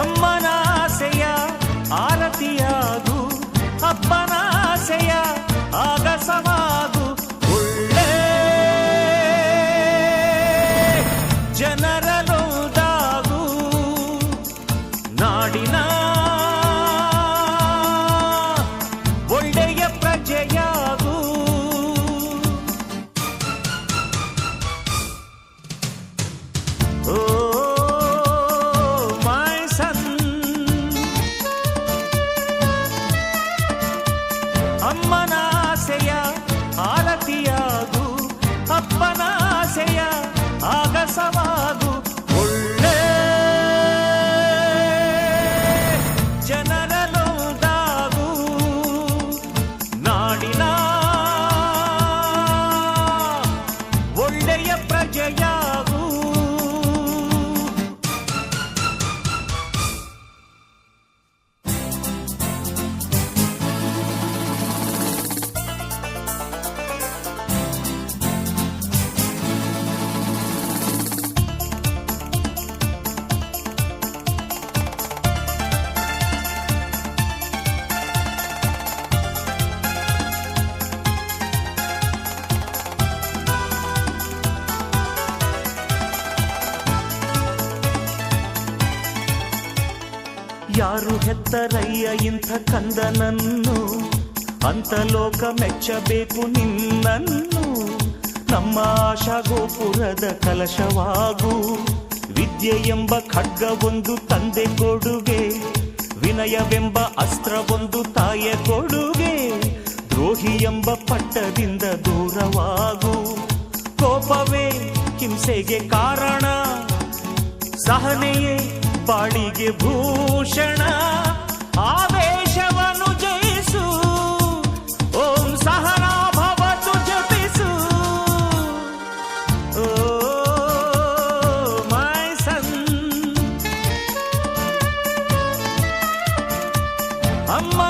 ಅಮ್ಮನಾಸೆಯ ಆರತಿಯಾಗು, ಅಪ್ಪನಾಸೆಯ ಆಗಸವಾಗು, ಒಳ್ಳೆ ಜನರಲೊಂದಾಗು, ನಾಡಿನ ಒಳ್ಳೆಯ ಪ್ರಜೆಯಾಗು. ಓ ಅಮ್ಮನಾಸೆಯ ಆರತಿಯಾಗು, ಅಪ್ಪನಾಸೆಯ ಆಗಸವಾಗು, ಒಳ್ಳೆ ಜನರಲೊಂದಾಗು, ನಾಡಿನ ಒಳ್ಳೆಯ ಪ್ರಜೆಯಾಗು. ಯಾರು ಹೆತ್ತರಯ್ಯ ಇಂಥ ಕಂದನನ್ನು, ಅಂತ ಲೋಕ ಮೆಚ್ಚಬೇಕು ನಿನ್ನನ್ನು. ನಮ್ಮ ಆಶಾ ಗೋಪುರದ ಕಲಶವಾಗು, ವಿದ್ಯೆ ಎಂಬ ಖಡ್ಗವೊಂದು ತಂದೆ ಕೊಡುಗೆ, ವಿನಯವೆಂಬ ಅಸ್ತ್ರವೊಂದು ತಾಯ ಕೊಡುಗೆ. ದ್ರೋಹಿ ಎಂಬ ಪಟ್ಟದಿಂದ ದೂರವಾಗು, ಕೋಪವೇ ಹಿಂಸೆಗೆ ಕಾರಣ, ಸಹನೆಯೇ ಬಾಳಿಗೆ ಭೂಷಣ. ಆವೇಶವನ್ನು ಜಯಿಸು, ಓಂ ಸಹನಾ ಭವತು ಜಪಿಸು. ಓ ಮೈ ಸನ್, ಅಮ್ಮ